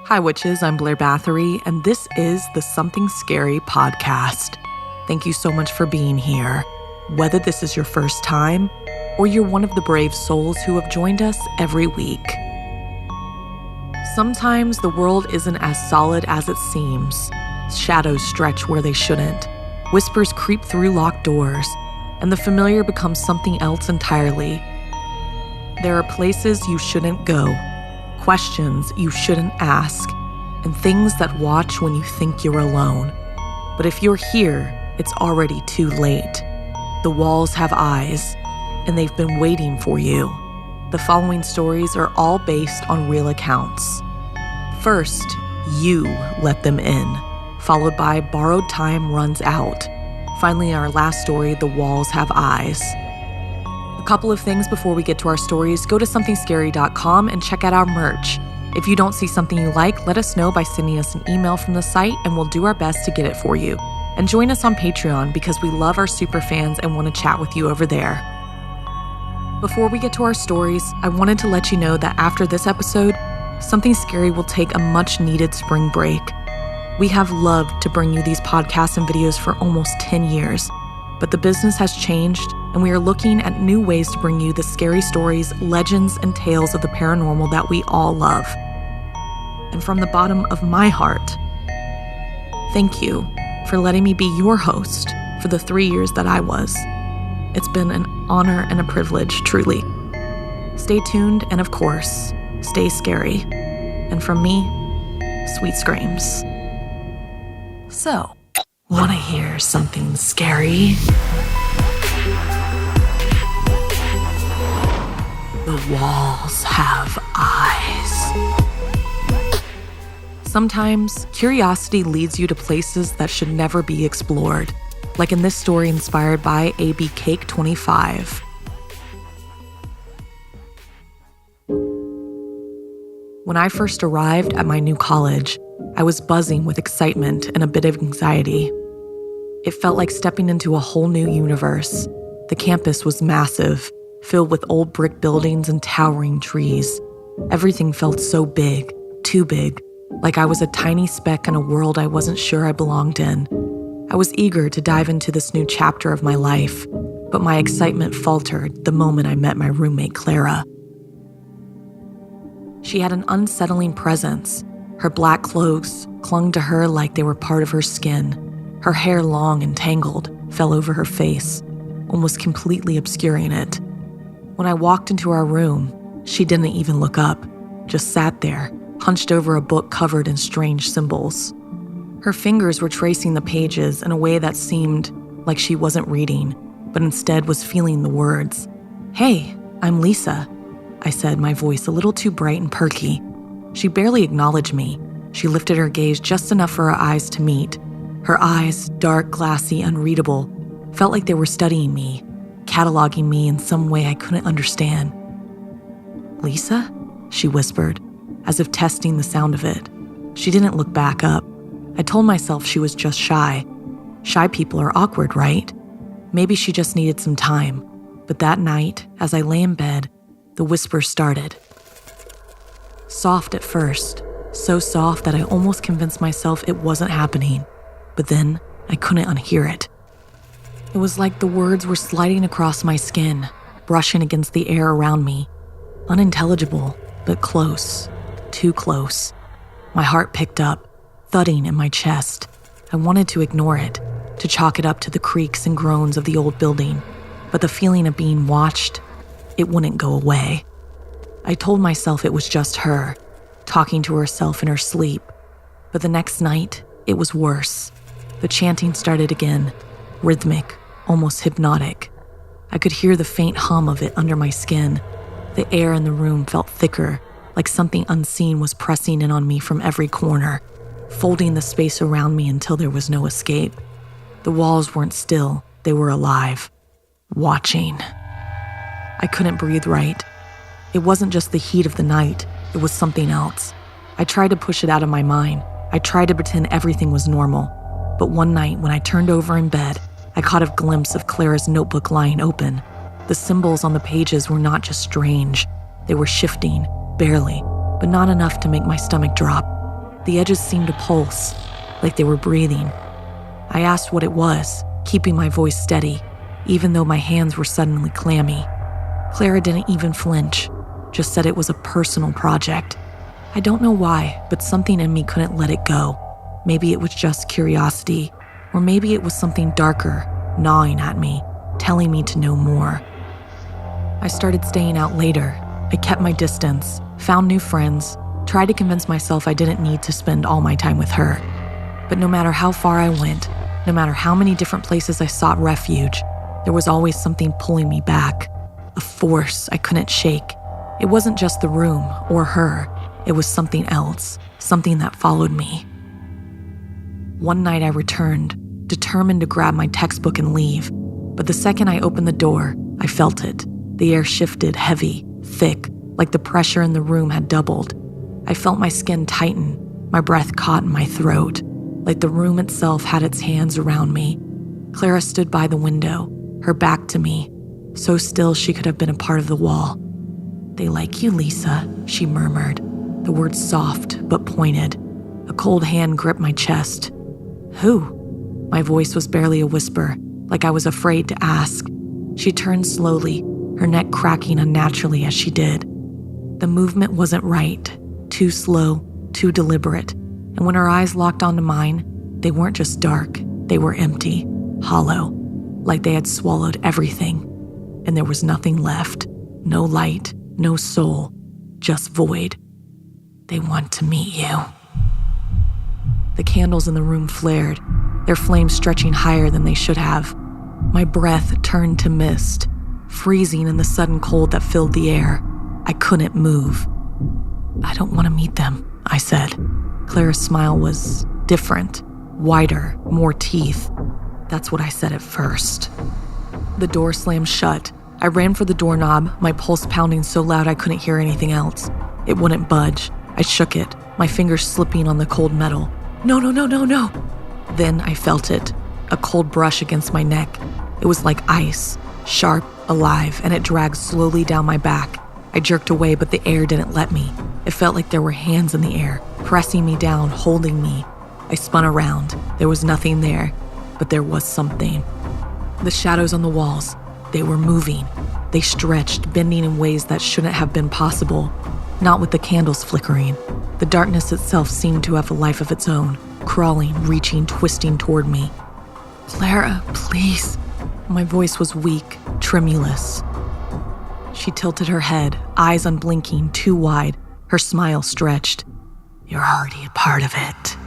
Hi, witches. I'm Blair Bathory, and this is the Something Scary podcast. Thank you so much for being here. Whether this is your first time or you're one of the brave souls who have joined us every week. Sometimes the world isn't as solid as it seems. Shadows stretch where they shouldn't. Whispers creep through locked doors, and the familiar becomes something else entirely. There are places you shouldn't go, questions you shouldn't ask, and things that watch when you think you're alone. But if you're here, it's already too late. The walls have eyes, and they've been waiting for you. The following stories are all based on real accounts. First, you let them in, followed by Borrowed Time Runs Out. Finally, our last story, The Walls Have Eyes. A couple of things before we get to our stories. Go to SomethingScary.com and check out our merch. If you don't see something you like, let us know by sending us an email from the site and we'll do our best to get it for you. And join us on Patreon because we love our super fans and want to chat with you over there. Before we get to our stories, I wanted to let you know that after this episode, Something Scary will take a much-needed spring break. We have loved to bring you these podcasts and videos for almost 10 years, but the business has changed, and we are looking at new ways to bring you the scary stories, legends, and tales of the paranormal that we all love. And from the bottom of my heart, thank you for letting me be your host for the 3 years that I was. It's been an honor and a privilege, truly. Stay tuned, and of course, stay scary. And from me, sweet screams. So, wanna hear something scary? The walls have eyes. Sometimes, curiosity leads you to places that should never be explored, like in this story inspired by AB Cake 25. When I first arrived at my new college, I was buzzing with excitement and a bit of anxiety. It felt like stepping into a whole new universe. The campus was massive, filled with old brick buildings and towering trees. Everything felt so big, too big, like I was a tiny speck in a world I wasn't sure I belonged in. I was eager to dive into this new chapter of my life, but my excitement faltered the moment I met my roommate, Clara. She had an unsettling presence. Her black clothes clung to her like they were part of her skin. Her hair, long and tangled, fell over her face, almost completely obscuring it. When I walked into our room, she didn't even look up, just sat there, hunched over a book covered in strange symbols. Her fingers were tracing the pages in a way that seemed like she wasn't reading, but instead was feeling the words. "Hey, I'm Lisa," I said, my voice a little too bright and perky. She barely acknowledged me. She lifted her gaze just enough for her eyes to meet. Her eyes, dark, glassy, unreadable, felt like they were studying me, cataloging me in some way I couldn't understand. "Lisa?" she whispered, as if testing the sound of it. She didn't look back up. I told myself she was just shy. Shy people are awkward, right? Maybe she just needed some time. But that night, as I lay in bed, the whisper started. Soft at first, so soft that I almost convinced myself it wasn't happening. But then I couldn't unhear it. It was like the words were sliding across my skin, brushing against the air around me. Unintelligible, but close. Too close. My heart picked up, thudding in my chest. I wanted to ignore it, to chalk it up to the creaks and groans of the old building. But the feeling of being watched, it wouldn't go away. I told myself it was just her, talking to herself in her sleep. But the next night, it was worse. The chanting started again, rhythmic, almost hypnotic. I could hear the faint hum of it under my skin. The air in the room felt thicker, like something unseen was pressing in on me from every corner, folding the space around me until there was no escape. The walls weren't still, they were alive, watching. I couldn't breathe right. It wasn't just the heat of the night, it was something else. I tried to push it out of my mind. I tried to pretend everything was normal. But one night, when I turned over in bed, I caught a glimpse of Clara's notebook lying open. The symbols on the pages were not just strange. They were shifting, barely, but not enough to make my stomach drop. The edges seemed to pulse, like they were breathing. I asked what it was, keeping my voice steady, even though my hands were suddenly clammy. Clara didn't even flinch, just said it was a personal project. I don't know why, but something in me couldn't let it go. Maybe it was just curiosity, or maybe it was something darker, gnawing at me, telling me to know more. I started staying out later. I kept my distance, found new friends, tried to convince myself I didn't need to spend all my time with her. But no matter how far I went, no matter how many different places I sought refuge, there was always something pulling me back, a force I couldn't shake. It wasn't just the room or her, it was something else, something that followed me. One night I returned, determined to grab my textbook and leave, but the second I opened the door, I felt it. The air shifted, heavy, thick, like the pressure in the room had doubled. I felt my skin tighten, my breath caught in my throat, like the room itself had its hands around me. Clara stood by the window, her back to me, so still she could have been a part of the wall. "They like you, Lisa," she murmured, the words soft but pointed. A cold hand gripped my chest. "Who?" My voice was barely a whisper, like I was afraid to ask. She turned slowly, her neck cracking unnaturally as she did. The movement wasn't right, too slow, too deliberate, and when her eyes locked onto mine, they weren't just dark, they were empty, hollow, like they had swallowed everything, and there was nothing left, no light, no soul, just void. "They want to meet you." The candles in the room flared, their flames stretching higher than they should have. My breath turned to mist, freezing in the sudden cold that filled the air. I couldn't move. "I don't want to meet them," I said. Clara's smile was different, wider, more teeth. That's what I said at first. The door slammed shut. I ran for the doorknob, my pulse pounding so loud I couldn't hear anything else. It wouldn't budge. I shook it, my fingers slipping on the cold metal. "No, no, no, no, no." Then I felt it, a cold brush against my neck. It was like ice, sharp, alive, and it dragged slowly down my back. I jerked away, but the air didn't let me. It felt like there were hands in the air, pressing me down, holding me. I spun around. There was nothing there, but there was something. The shadows on the walls, they were moving. They stretched, bending in ways that shouldn't have been possible. Not with the candles flickering. The darkness itself seemed to have a life of its own, crawling, reaching, twisting toward me. "Clara, please." My voice was weak, tremulous. She tilted her head, eyes unblinking, too wide, her smile stretched. "You're already a part of it."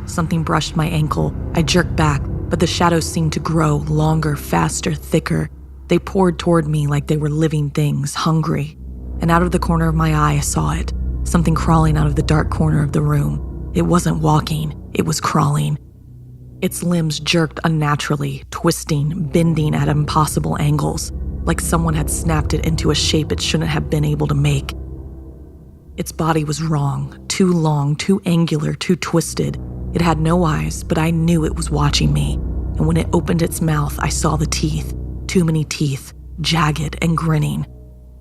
Something brushed my ankle. I jerked back, but the shadows seemed to grow, longer, faster, thicker. They poured toward me like they were living things, hungry. And out of the corner of my eye, I saw it. Something crawling out of the dark corner of the room. It wasn't walking, it was crawling. Its limbs jerked unnaturally, twisting, bending at impossible angles, like someone had snapped it into a shape it shouldn't have been able to make. Its body was wrong, too long, too angular, too twisted. It had no eyes, but I knew it was watching me. And when it opened its mouth, I saw the teeth. Too many teeth, jagged and grinning.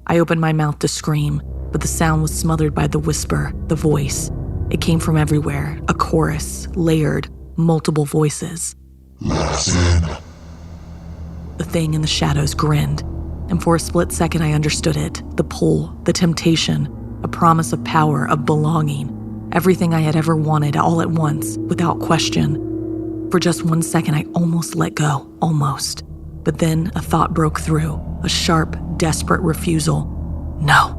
I opened my mouth to scream, but the sound was smothered by the whisper, the voice. It came from everywhere, a chorus, layered, multiple voices. "Let us in." The thing in the shadows grinned, and for a split second I understood it, the pull, the temptation, a promise of power, of belonging, everything I had ever wanted all at once, without question. For just 1 second I almost let go, almost. But then a thought broke through, a sharp, desperate refusal. No.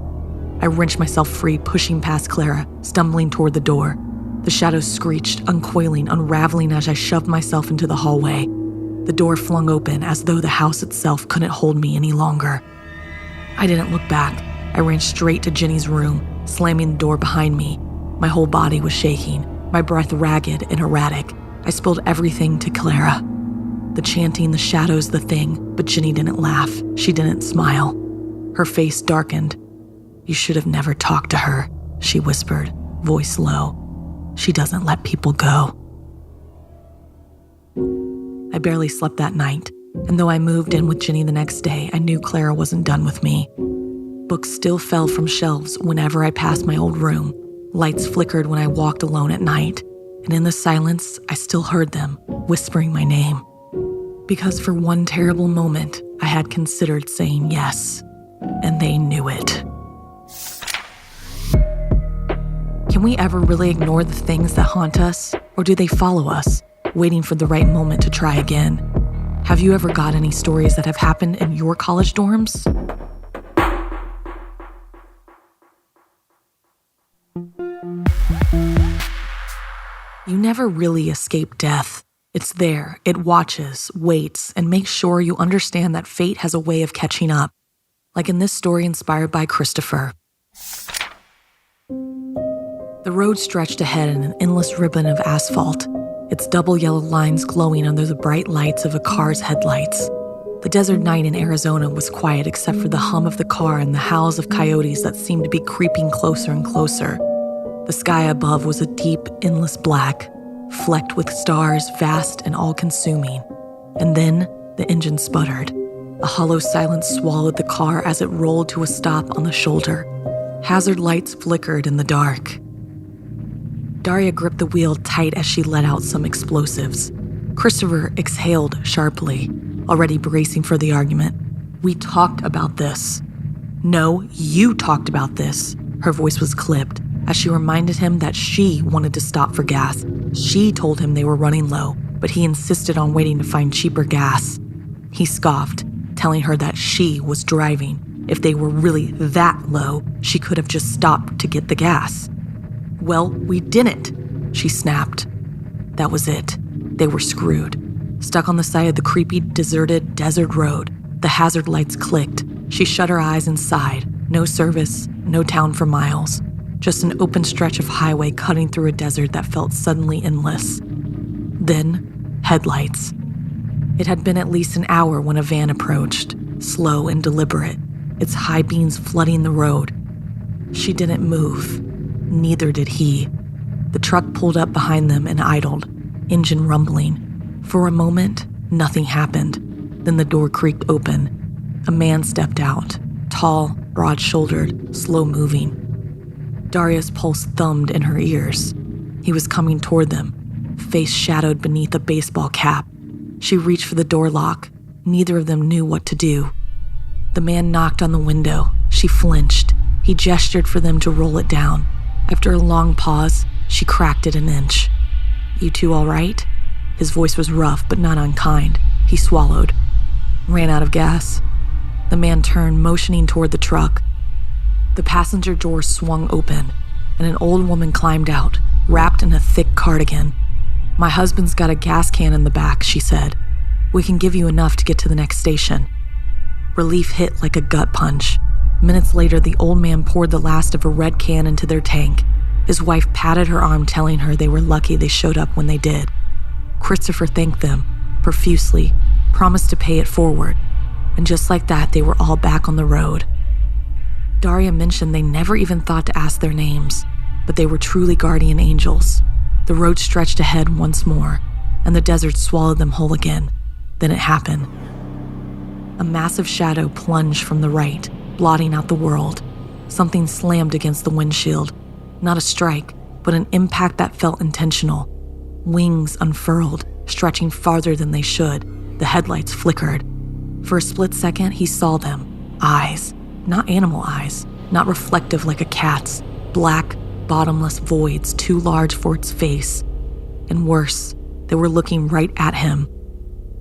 I wrenched myself free, pushing past Clara, stumbling toward the door. The shadows screeched, uncoiling, unraveling as I shoved myself into the hallway. The door flung open as though the house itself couldn't hold me any longer. I didn't look back. I ran straight to Jenny's room, slamming the door behind me. My whole body was shaking, my breath ragged and erratic. I spilled everything to Clara. The chanting, the shadows, the thing, but Jenny didn't laugh. She didn't smile. Her face darkened. "You should have never talked to her," she whispered, voice low. "She doesn't let people go." I barely slept that night, and though I moved in with Jenny the next day, I knew Clara wasn't done with me. Books still fell from shelves whenever I passed my old room, Lights flickered when I walked alone at night, and in the silence, I still heard them whispering my name. Because for one terrible moment, I had considered saying yes, and they knew it. Can we ever really ignore the things that haunt us, or do they follow us, waiting for the right moment to try again? Have you ever got any stories that have happened in your college dorms? You never really escape death. It's there, it watches, waits, and makes sure you understand that fate has a way of catching up. Like in this story inspired by Christopher. The road stretched ahead in an endless ribbon of asphalt, its double yellow lines glowing under the bright lights of a car's headlights. The desert night in Arizona was quiet except for the hum of the car and the howls of coyotes that seemed to be creeping closer and closer. The sky above was a deep, endless black, flecked with stars, vast and all-consuming. And then the engine sputtered. A hollow silence swallowed the car as it rolled to a stop on the shoulder. Hazard lights flickered in the dark. Daria gripped the wheel tight as she let out some explosives. Christopher exhaled sharply, already bracing for the argument. We talked about this. No, you talked about this. Her voice was clipped as she reminded him that she wanted to stop for gas. She told him they were running low, but he insisted on waiting to find cheaper gas. He scoffed, telling her that she was driving. If they were really that low, she could have just stopped to get the gas. Well, we didn't, she snapped. That was it. They were screwed. Stuck on the side of the creepy, deserted desert road, the hazard lights clicked. She shut her eyes and sighed. No service, no town for miles. Just an open stretch of highway cutting through a desert that felt suddenly endless. Then, headlights. It had been at least an hour when a van approached, slow and deliberate, its high beams flooding the road. She didn't move. Neither did he. The truck pulled up behind them and idled, engine rumbling. For a moment, nothing happened. Then the door creaked open. A man stepped out, tall, broad-shouldered, slow-moving. Daria's pulse thumped in her ears. He was coming toward them, face shadowed beneath a baseball cap. She reached for the door lock. Neither of them knew what to do. The man knocked on the window. She flinched. He gestured for them to roll it down. After a long pause, she cracked it an inch. You two all right? His voice was rough but not unkind. He swallowed. Ran out of gas. The man turned, motioning toward the truck. The passenger door swung open, and an old woman climbed out, wrapped in a thick cardigan. My husband's got a gas can in the back, she said. We can give you enough to get to the next station. Relief hit like a gut punch. Minutes later, the old man poured the last of a red can into their tank. His wife patted her arm, telling her they were lucky they showed up when they did. Christopher thanked them, profusely, promised to pay it forward. And just like that, they were all back on the road. Daria mentioned they never even thought to ask their names, but they were truly guardian angels. The road stretched ahead once more, and the desert swallowed them whole again. Then it happened. A massive shadow plunged from the right, blotting out the world. Something slammed against the windshield. Not a strike, but an impact that felt intentional. Wings unfurled, stretching farther than they should. The headlights flickered. For a split second, he saw them. Eyes. Not animal eyes. Not reflective like a cat's. Black, bottomless voids too large for its face. And worse, they were looking right at him.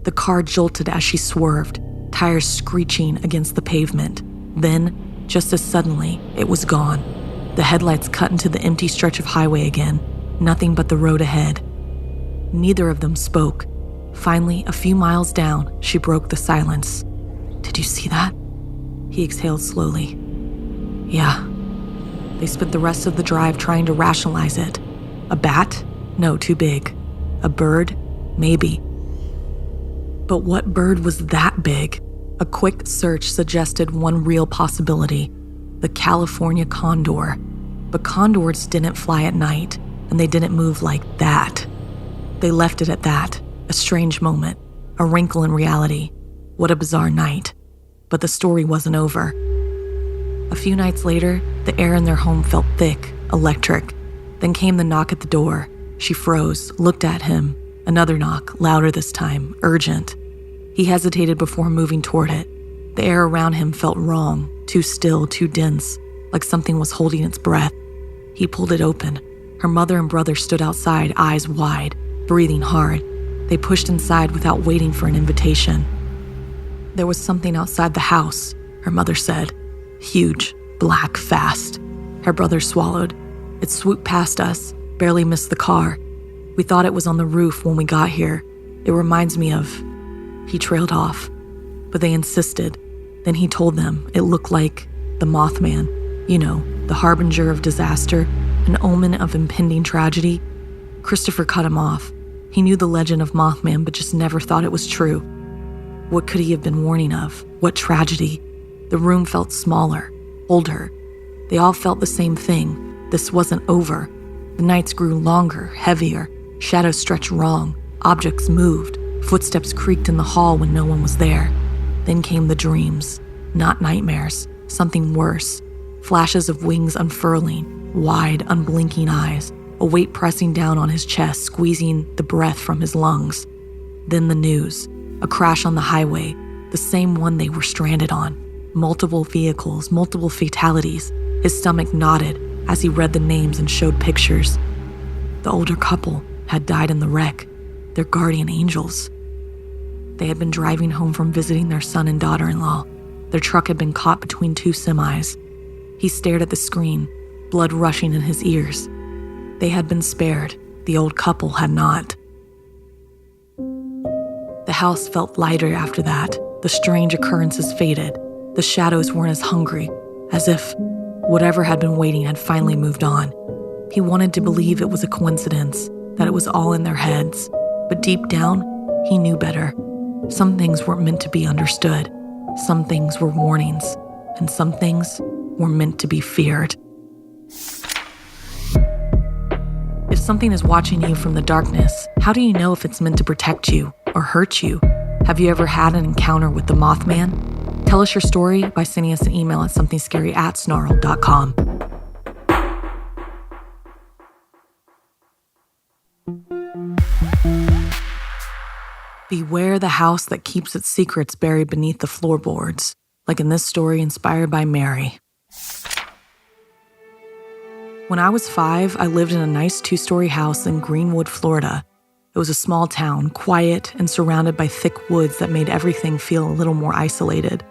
The car jolted as she swerved, tires screeching against the pavement. Then, just as suddenly, it was gone. The headlights cut into the empty stretch of highway again, nothing but the road ahead. Neither of them spoke. Finally, a few miles down, she broke the silence. Did you see that? He exhaled slowly. Yeah. They spent the rest of the drive trying to rationalize it. A bat? No, too big. A bird? Maybe. But what bird was that big? A quick search suggested one real possibility, the California condor. But condors didn't fly at night, and they didn't move like that. They left it at that, a strange moment, a wrinkle in reality. What a bizarre night. But the story wasn't over. A few nights later, the air in their home felt thick, electric. Then came the knock at the door. She froze, looked at him. Another knock, louder this time, urgent. He hesitated before moving toward it. The air around him felt wrong, too still, too dense, like something was holding its breath. He pulled it open. Her mother and brother stood outside, eyes wide, breathing hard. They pushed inside without waiting for an invitation. There was something outside the house, her mother said. Huge, black, fast. Her brother swallowed. It swooped past us, barely missed the car. We thought it was on the roof when we got here. It reminds me of... He trailed off, but they insisted. Then he told them it looked like the Mothman. You know, the harbinger of disaster, an omen of impending tragedy. Christopher cut him off. He knew the legend of Mothman, but just never thought it was true. What could he have been warning of? What tragedy? The room felt smaller, older. They all felt the same thing. This wasn't over. The nights grew longer, heavier. Shadows stretched wrong. Objects moved. Footsteps creaked in the hall when no one was there. Then came the dreams. Not nightmares. Something worse. Flashes of wings unfurling. Wide, unblinking eyes. A weight pressing down on his chest, squeezing the breath from his lungs. Then the news. A crash on the highway. The same one they were stranded on. Multiple vehicles, multiple fatalities. His stomach knotted as he read the names and showed pictures. The older couple had died in the wreck. Their guardian angels. They had been driving home from visiting their son and daughter-in-law. Their truck had been caught between two semis. He stared at the screen, blood rushing in his ears. They had been spared. The old couple had not. The house felt lighter after that. The strange occurrences faded. The shadows weren't as hungry, as if whatever had been waiting had finally moved on. He wanted to believe it was a coincidence, that it was all in their heads. But deep down, he knew better. Some things weren't meant to be understood. Some things were warnings, and some things were meant to be feared. If something is watching you from the darkness, how do you know if it's meant to protect you or hurt you? Have you ever had an encounter with the Mothman? Tell us your story by sending us an email at somethingscary@snarled.com. Beware the house that keeps its secrets buried beneath the floorboards, like in this story inspired by Mary. When I was 5, I lived in a nice 2-story house in Greenwood, Florida. It was a small town, quiet and surrounded by thick woods that made everything feel a little more isolated.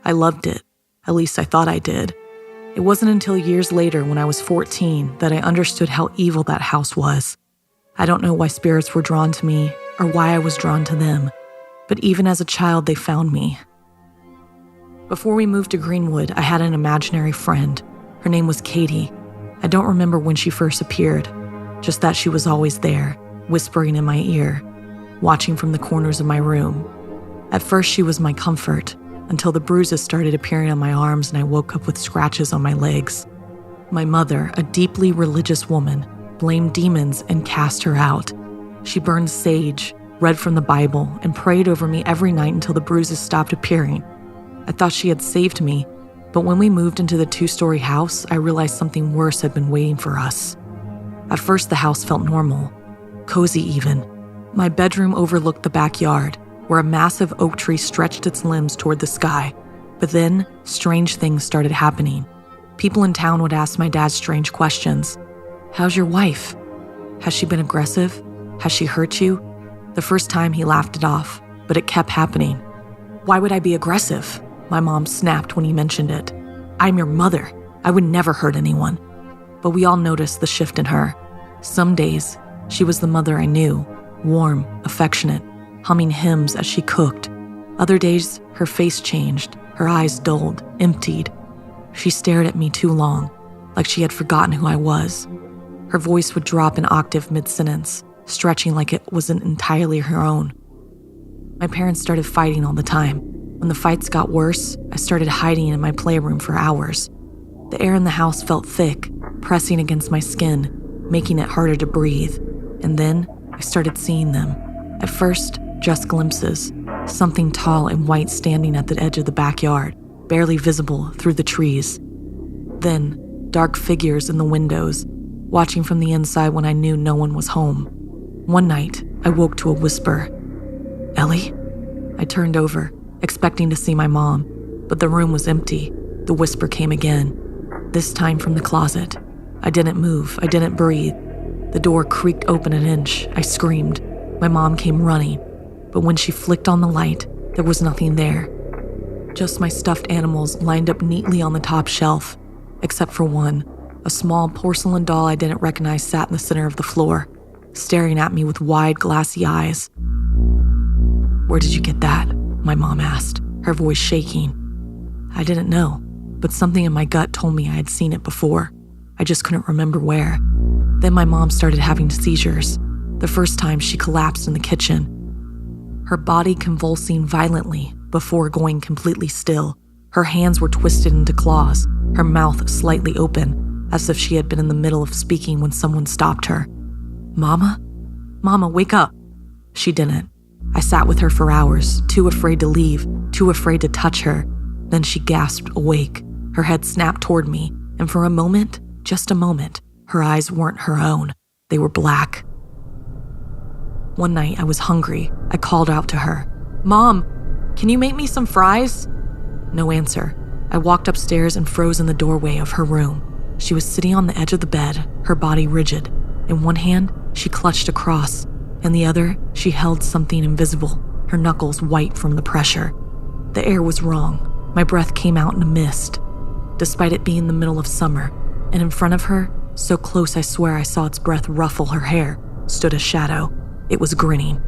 I loved it. At least I thought I did. It wasn't until years later, when I was 14, that I understood how evil that house was. I don't know why spirits were drawn to me or why I was drawn to them, but even as a child, they found me. Before we moved to Greenwood, I had an imaginary friend. Her name was Katie. I don't remember when she first appeared, just that she was always there, whispering in my ear, watching from the corners of my room. At first, she was my comfort, until the bruises started appearing on my arms and I woke up with scratches on my legs. My mother, a deeply religious woman, blamed demons and cast her out. She burned sage, read from the Bible, and prayed over me every night until the bruises stopped appearing. I thought she had saved me, but when we moved into the 2-story house, I realized something worse had been waiting for us. At first, the house felt normal, cozy even. My bedroom overlooked the backyard, where a massive oak tree stretched its limbs toward the sky. But then, strange things started happening. People in town would ask my dad strange questions. How's your wife? Has she been aggressive? Has she hurt you? The first time he laughed it off, but it kept happening. Why would I be aggressive? My mom snapped when he mentioned it. I'm your mother. I would never hurt anyone. But we all noticed the shift in her. Some days, she was the mother I knew, warm, affectionate, humming hymns as she cooked. Other days, her face changed, her eyes dulled, emptied. She stared at me too long, like she had forgotten who I was. Her voice would drop an octave mid-sentence, stretching like it wasn't entirely her own. My parents started fighting all the time. When the fights got worse, I started hiding in my playroom for hours. The air in the house felt thick, pressing against my skin, making it harder to breathe. And then I started seeing them. At first, just glimpses. Something tall and white standing at the edge of the backyard, barely visible through the trees. Then, dark figures in the windows, watching from the inside when I knew no one was home. One night, I woke to a whisper. "Ellie?" I turned over, expecting to see my mom, but the room was empty. The whisper came again, this time from the closet. I didn't move. I didn't breathe. The door creaked open an inch. I screamed. My mom came running, but when she flicked on the light, there was nothing there. Just my stuffed animals lined up neatly on the top shelf, except for one. A small porcelain doll I didn't recognize sat in the center of the floor, staring at me with wide, glassy eyes. "Where did you get that?" my mom asked, her voice shaking. I didn't know, but something in my gut told me I had seen it before. I just couldn't remember where. Then my mom started having seizures. The first time she collapsed in the kitchen, her body convulsing violently before going completely still. Her hands were twisted into claws, her mouth slightly open, as if she had been in the middle of speaking when someone stopped her. "Mama? Mama, wake up." She didn't. I sat with her for hours, too afraid to leave, too afraid to touch her. Then she gasped awake. Her head snapped toward me, and for a moment, just a moment, her eyes weren't her own. They were black. One night, I was hungry. I called out to her. "Mom, can you make me some fries?" No answer. I walked upstairs and froze in the doorway of her room. She was sitting on the edge of the bed, her body rigid. In one hand, she clutched a cross. In the other, she held something invisible, her knuckles white from the pressure. The air was wrong. My breath came out in a mist. Despite it being the middle of summer, and in front of her, so close I swear I saw its breath ruffle her hair, stood a shadow. It was grinning.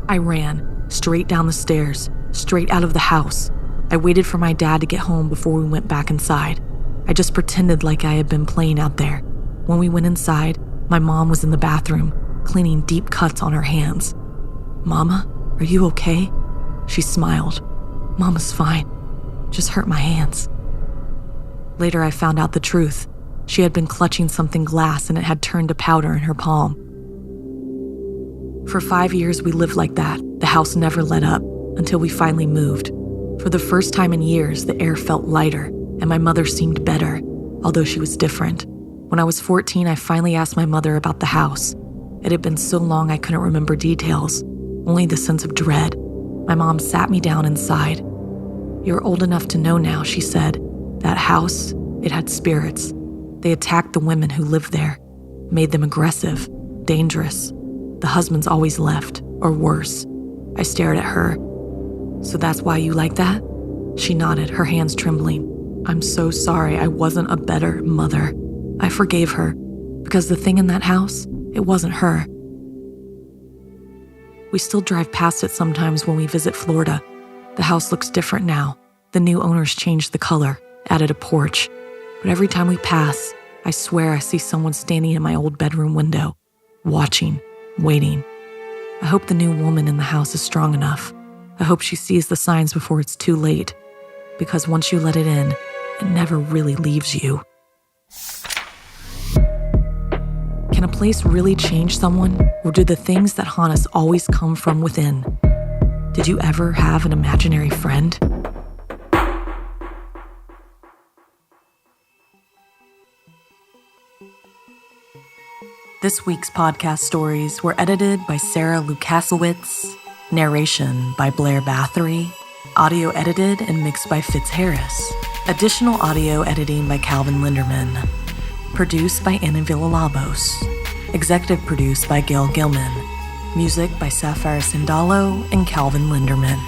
I ran, straight down the stairs, straight out of the house. I waited for my dad to get home before we went back inside. I just pretended like I had been playing out there. When we went inside, my mom was in the bathroom, cleaning deep cuts on her hands. "Mama, are you okay?" She smiled. "Mama's fine. Just hurt my hands." Later, I found out the truth. She had been clutching something glass and it had turned to powder in her palm. For 5 years, we lived like that. The house never let up until we finally moved. For the first time in years, the air felt lighter and my mother seemed better, although she was different. When I was 14, I finally asked my mother about the house. It had been so long I couldn't remember details, only the sense of dread. My mom sat me down inside. "You're old enough to know now," she said. "That house, it had spirits. They attacked the women who lived there, made them aggressive, dangerous. The husbands always left, or worse." I stared at her. "So that's why you like that?" She nodded, her hands trembling. "I'm so sorry I wasn't a better mother." I forgave her, because the thing in that house, it wasn't her. We still drive past it sometimes when we visit Florida. The house looks different now. The new owners changed the color, added a porch. But every time we pass, I swear I see someone standing in my old bedroom window, watching, waiting. I hope the new woman in the house is strong enough. I hope she sees the signs before it's too late. Because once you let it in, it never really leaves you. Can a place really change someone, or do the things that haunt us always come from within? Did you ever have an imaginary friend? This week's podcast stories were edited by Sarah Lukasiewicz, narration by Blair Bathory, audio edited and mixed by Fitz Harris, additional audio editing by Calvin Linderman, produced by Anna Villalobos, executive produced by Gail Gilman, music by Sapphire Sindalo and Calvin Linderman.